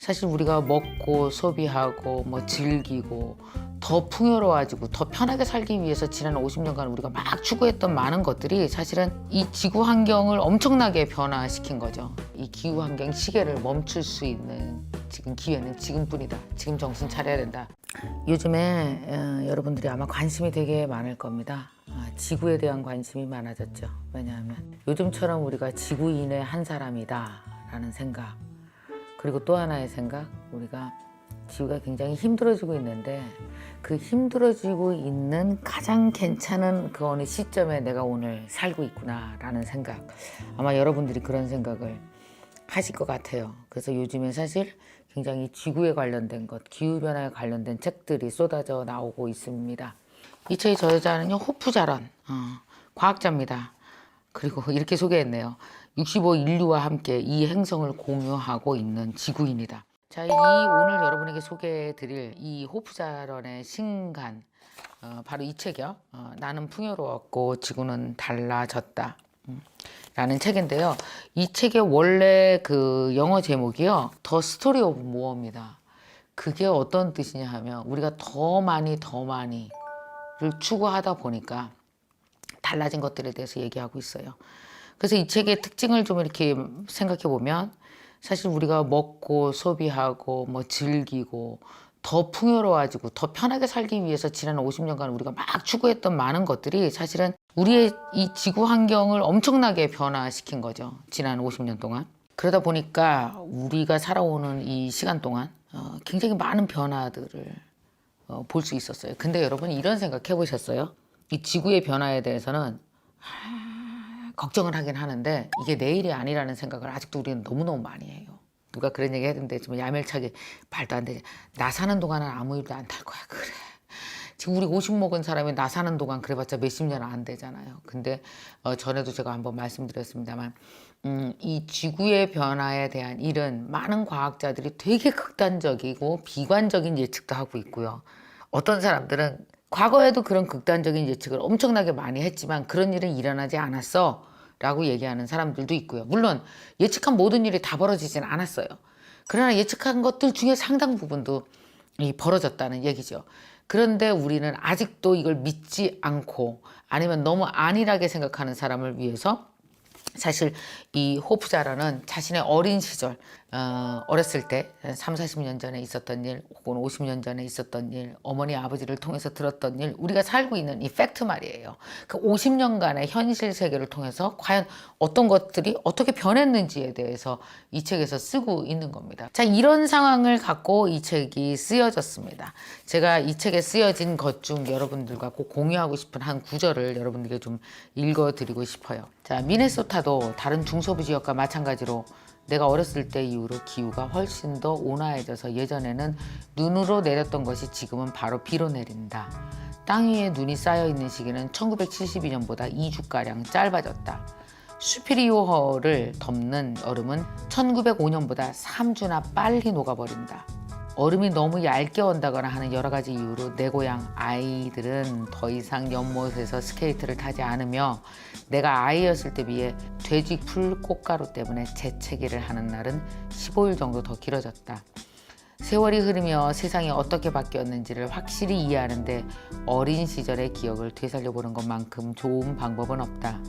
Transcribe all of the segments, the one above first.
사실 우리가 먹고 소비하고 즐기고 더 풍요로워지고 더 편하게 살기 위해서 지난 50년간 우리가 막 추구했던 많은 것들이 사실은 이 지구 환경을 엄청나게 변화시킨 거죠. 이 기후 환경 시계를 멈출 수 있는 지금 기회는 지금뿐이다. 지금 정신 차려야 된다. 요즘에 여러분들이 아마 관심이 되게 많을 겁니다. 지구에 대한 관심이 많아졌죠. 왜냐하면 요즘처럼 우리가 지구인의 한 사람이다 라는 생각, 그리고 또 하나의 생각, 우리가 지구가 굉장히 힘들어지고 있는데 그 힘들어지고 있는 가장 괜찮은 그 어느 시점에 내가 오늘 살고 있구나 라는 생각, 아마 여러분들이 그런 생각을 하실 것 같아요. 그래서 요즘에 사실 굉장히 지구에 관련된 것, 기후변화에 관련된 책들이 쏟아져 나오고 있습니다. 이 책의 저자는요, 호프자런 과학자입니다. 그리고 이렇게 소개했네요. 65 인류와 함께 이 행성을 공유하고 있는 지구인이다. 자, 오늘 여러분에게 소개해드릴 이 호프자런의 신간, 바로 이 책이요. 나는 풍요로웠고 지구는 달라졌다. 라는 책인데요. 이 책의 원래 그 영어 제목이요, The Story of More입니다. 그게 어떤 뜻이냐 하면 우리가 더 많이를 추구하다 보니까 달라진 것들에 대해서 얘기하고 있어요. 그래서 이 책의 특징을 좀 이렇게 생각해 보면 사실 우리가 먹고 소비하고 즐기고 더 풍요로워지고 더 편하게 살기 위해서 지난 50년간 우리가 막 추구했던 많은 것들이 사실은 우리의 이 지구 환경을 엄청나게 변화시킨 거죠. 지난 50년 동안. 그러다 보니까 우리가 살아오는 이 시간 동안 굉장히 많은 변화들을 볼 수 있었어요. 근데 여러분 이런 생각 해보셨어요? 이 지구의 변화에 대해서는 걱정을 하긴 하는데 이게 내일이 아니라는 생각을 아직도 우리는 너무너무 많이 해요. 누가 그런 얘기 했는데 좀 야멸차게 말도 안 되지. 나 사는 동안은 아무 일도 안 탈 거야. 그래. 지금 우리 50 먹은 사람이 나 사는 동안 그래봤자 몇십 년 안 되잖아요. 근데 전에도 제가 한번 말씀드렸습니다만 이 지구의 변화에 대한 일은 많은 과학자들이 되게 극단적이고 비관적인 예측도 하고 있고요. 어떤 사람들은 과거에도 그런 극단적인 예측을 엄청나게 많이 했지만 그런 일은 일어나지 않았어 라고 얘기하는 사람들도 있고요. 물론 예측한 모든 일이 다 벌어지진 않았어요. 그러나 예측한 것들 중에 상당 부분도 벌어졌다는 얘기죠. 그런데 우리는 아직도 이걸 믿지 않고 아니면 너무 안일하게 생각하는 사람을 위해서 사실 이 호프자라는 자신의 어린 시절, 어렸을 때 3, 40년 전에 있었던 일 혹은 50년 전에 있었던 일, 어머니 아버지를 통해서 들었던 일, 우리가 살고 있는 이 팩트 말이에요. 그 50년간의 현실 세계를 통해서 과연 어떤 것들이 어떻게 변했는지에 대해서 이 책에서 쓰고 있는 겁니다. 자, 이런 상황을 갖고 이 책이 쓰여졌습니다. 제가 이 책에 쓰여진 것 중 여러분들과 꼭 공유하고 싶은 한 구절을 여러분들에게 좀 읽어드리고 싶어요. 자, 미네소타도 다른 중서부 지역과 마찬가지로 내가 어렸을 때 이후로 기후가 훨씬 더 온화해져서 예전에는 눈으로 내렸던 것이 지금은 바로 비로 내린다. 땅 위에 눈이 쌓여있는 시기는 1972년보다 2주가량 짧아졌다. 수피리오호를 덮는 얼음은 1905년보다 3주나 빨리 녹아버린다. 얼음이 너무 얇게 온다거나 하는 여러 가지 이유로 내 고향 아이들은 더 이상 연못에서 스케이트를 타지 않으며 내가 아이였을 때 비해 돼지 풀 꽃가루 때문에 재채기를 하는 날은 15일 정도 더 길어졌다. 세월이 흐르며 세상이 어떻게 바뀌었는지를 확실히 이해하는데 어린 시절의 기억을 되살려보는 것만큼 좋은 방법은 없다.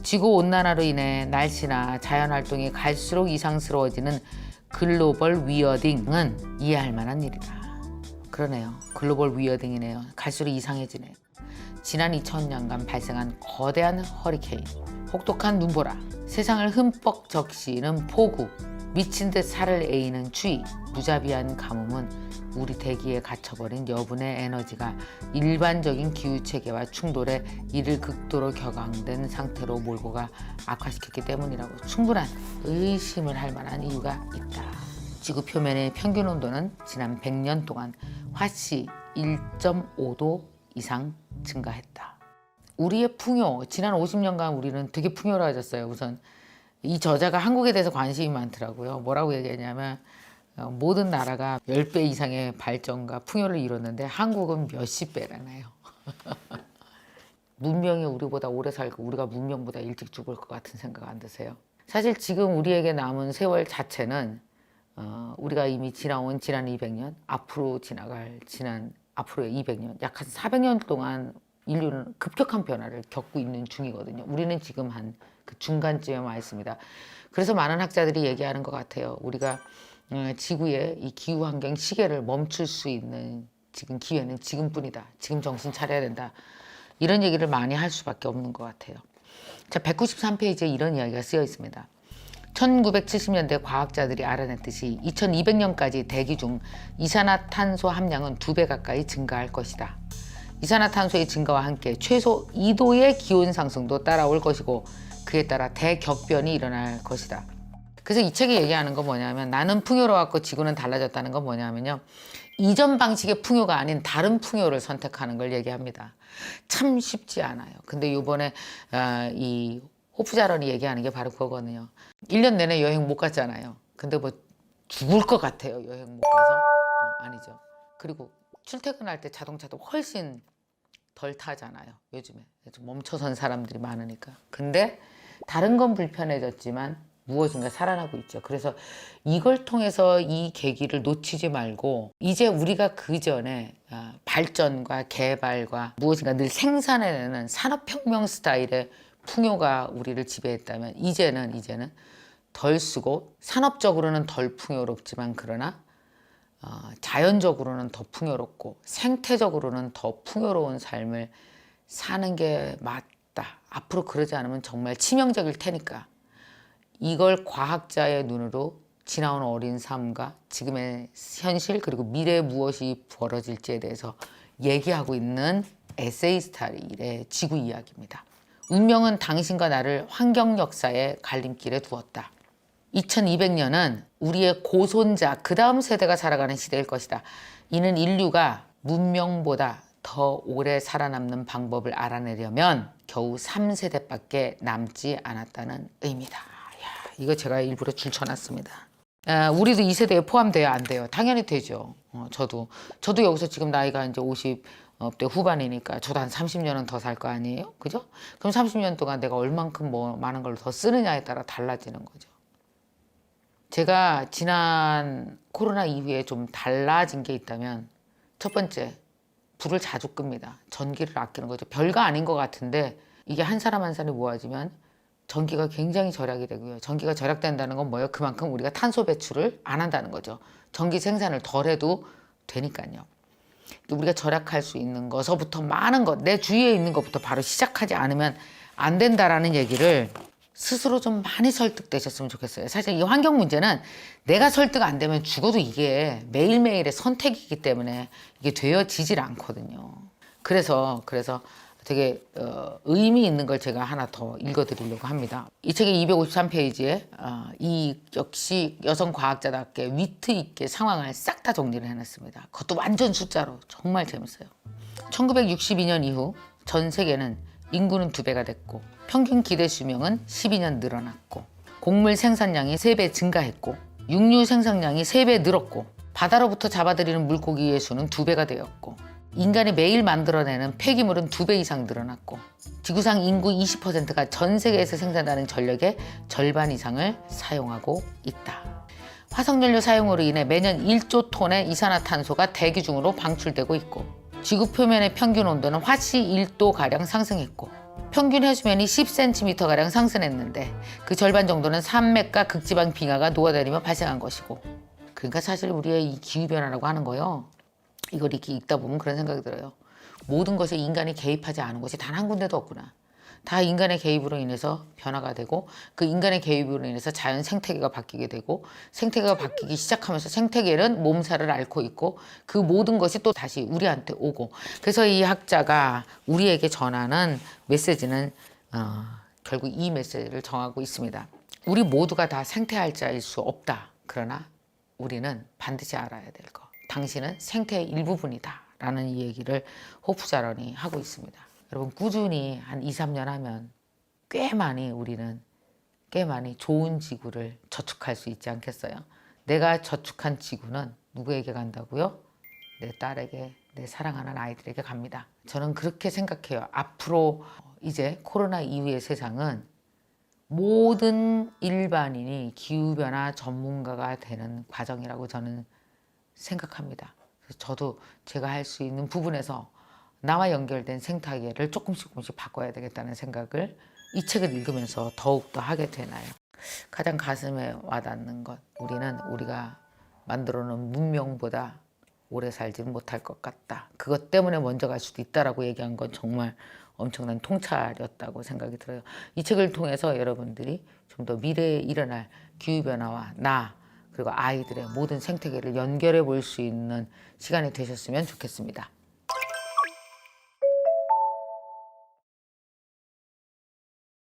지구온난화로 인해 날씨나 자연활동이 갈수록 이상스러워지는 글로벌 위어딩은 이해할 만한 일이다. 그러네요. 글로벌 위어딩이네요. 갈수록 이상해지네요. 지난 2000년간 발생한 거대한 허리케인, 혹독한 눈보라, 세상을 흠뻑 적시는 폭우, 미친 듯 살을 에이는 추위, 무자비한 가뭄은 우리 대기에 갇혀버린 여분의 에너지가 일반적인 기후체계와 충돌해 이를 극도로 격앙된 상태로 몰고 가 악화시켰기 때문이라고 충분한 의심을 할 만한 이유가 있다. 지구 표면의 평균 온도는 지난 100년 동안 화씨 1.5도 이상 증가했다. 우리의 풍요, 지난 50년간 우리는 되게 풍요로워졌어요. 우선 이 저자가 한국에 대해서 관심이 많더라고요. 뭐라고 얘기했냐면 모든 나라가 10배 이상의 발전과 풍요를 이뤘는데 한국은 몇십 배라네요. 문명이 우리보다 오래 살고 우리가 문명보다 일찍 죽을 것 같은 생각 안 드세요? 사실 지금 우리에게 남은 세월 자체는 우리가 이미 지나온 지난 200년, 앞으로 지나갈 앞으로의 200년, 약 한 400년 동안 인류는 급격한 변화를 겪고 있는 중이거든요. 우리는 지금 한 그 중간쯤에 와 있습니다. 그래서 많은 학자들이 얘기하는 것 같아요. 우리가 지구의 이 기후 환경 시계를 멈출 수 있는 지금 기회는 지금뿐이다. 지금 정신 차려야 된다. 이런 얘기를 많이 할 수밖에 없는 것 같아요. 자, 193페이지에 이런 이야기가 쓰여 있습니다. 1970년대 과학자들이 알아냈듯이 2200년까지 대기 중 이산화탄소 함량은 2배 가까이 증가할 것이다. 이산화탄소의 증가와 함께 최소 2도의 기온 상승도 따라올 것이고 그에 따라 대격변이 일어날 것이다. 그래서 이 책이 얘기하는 건 뭐냐면 나는 풍요로웠고 지구는 달라졌다는 건 뭐냐면요. 이전 방식의 풍요가 아닌 다른 풍요를 선택하는 걸 얘기합니다. 참 쉽지 않아요. 근데 이번에 이 호프자런이 얘기하는 게 바로 그거거든요. 1년 내내 여행 못 갔잖아요. 근데 뭐 죽을 것 같아요. 여행 못 가서. 아니죠. 그리고 출퇴근할 때 자동차도 훨씬 덜 타잖아요. 요즘에 좀 멈춰선 사람들이 많으니까. 근데 다른 건 불편해졌지만 무엇인가 살아나고 있죠. 그래서 이걸 통해서 이 계기를 놓치지 말고 이제 우리가 그 전에 발전과 개발과 무엇인가 늘 생산해내는 산업혁명 스타일의 풍요가 우리를 지배했다면 이제는 덜 쓰고 산업적으로는 덜 풍요롭지만 그러나 자연적으로는 더 풍요롭고 생태적으로는 더 풍요로운 삶을 사는 게 맞다. 앞으로 그러지 않으면 정말 치명적일 테니까 이걸 과학자의 눈으로 지나온 어린 삶과 지금의 현실 그리고 미래에 무엇이 벌어질지에 대해서 얘기하고 있는 에세이 스타일의 지구 이야기입니다. 운명은 당신과 나를 환경 역사의 갈림길에 두었다. 2200년은 우리의 고손자 그 다음 세대가 살아가는 시대일 것이다. 이는 인류가 문명보다 더 오래 살아남는 방법을 알아내려면 겨우 3세대밖에 남지 않았다는 의미다. 이거 제가 일부러 줄쳐놨습니다. 우리도 이 세대에 포함돼야 안 돼요? 당연히 되죠. 저도 여기서 지금 나이가 이제 50대 후반이니까 저도 한 30년은 더 살 거 아니에요? 그죠? 그럼 30년 동안 내가 얼만큼 뭐 많은 걸 더 쓰느냐에 따라 달라지는 거죠. 제가 지난 코로나 이후에 좀 달라진 게 있다면 첫 번째, 불을 자주 끕니다. 전기를 아끼는 거죠. 별거 아닌 것 같은데 이게 한 사람 한 사람이 모아지면 전기가 굉장히 절약이 되고요. 전기가 절약된다는 건 뭐예요? 그만큼 우리가 탄소 배출을 안 한다는 거죠. 전기 생산을 덜 해도 되니까요. 우리가 절약할 수 있는 것서부터 많은 것, 내 주위에 있는 것부터 바로 시작하지 않으면 안 된다라는 얘기를 스스로 좀 많이 설득되셨으면 좋겠어요. 사실 이 환경 문제는 내가 설득 안 되면 죽어도 이게 매일매일의 선택이기 때문에 이게 되어지질 않거든요. 그래서 되게 의미 있는 걸 제가 하나 더 읽어드리려고 합니다. 이 책의 253페이지에 이 역시 여성 과학자답게 위트 있게 상황을 싹 다 정리를 해놨습니다. 그것도 완전 숫자로 정말 재밌어요. 1962년 이후 전 세계는 인구는 2배가 됐고 평균 기대 수명은 12년 늘어났고 곡물 생산량이 3배 증가했고 육류 생산량이 3배 늘었고 바다로부터 잡아들이는 물고기의 수는 2배가 되었고 인간이 매일 만들어내는 폐기물은 2배 이상 늘어났고 지구상 인구 20%가 전 세계에서 생산하는 전력의 절반 이상을 사용하고 있다. 화석연료 사용으로 인해 매년 1조 톤의 이산화탄소가 대기 중으로 방출되고 있고 지구 표면의 평균 온도는 화씨 1도가량 상승했고 평균 해수면이 10cm가량 상승했는데 그 절반 정도는 산맥과 극지방 빙하가 녹아내리며 발생한 것이고 그러니까 사실 우리의 이 기후변화라고 하는 거요. 이걸 이렇게 읽다 보면 그런 생각이 들어요. 모든 것에 인간이 개입하지 않은 곳이 단 한 군데도 없구나. 다 인간의 개입으로 인해서 변화가 되고 그 인간의 개입으로 인해서 자연 생태계가 바뀌게 되고 생태계가 바뀌기 시작하면서 생태계는 몸살을 앓고 있고 그 모든 것이 또 다시 우리한테 오고 그래서 이 학자가 우리에게 전하는 메시지는 결국 이 메시지를 정하고 있습니다. 우리 모두가 다 생태활자일 수 없다. 그러나 우리는 반드시 알아야 될 것. 당신은 생태의 일부분이다. 라는 이 얘기를 호프자런이 하고 있습니다. 여러분 꾸준히 한 2, 3년 하면 우리는 꽤 많이 좋은 지구를 저축할 수 있지 않겠어요? 내가 저축한 지구는 누구에게 간다고요? 내 딸에게, 내 사랑하는 아이들에게 갑니다. 저는 그렇게 생각해요. 앞으로 이제 코로나 이후의 세상은 모든 일반인이 기후변화 전문가가 되는 과정이라고 저는 생각합니다. 그래서 저도 제가 할 수 있는 부분에서 나와 연결된 생태계를 조금씩 바꿔야 되겠다는 생각을 이 책을 읽으면서 더욱더 하게 되나요. 가장 가슴에 와닿는 것, 우리는 우리가 만들어 놓은 문명보다 오래 살지는 못할 것 같다. 그것 때문에 먼저 갈 수도 있다라고 얘기한 건 정말 엄청난 통찰이었다고 생각이 들어요. 이 책을 통해서 여러분들이 좀 더 미래에 일어날 기후변화와 나 그리고 아이들의 모든 생태계를 연결해 볼 수 있는 시간이 되셨으면 좋겠습니다.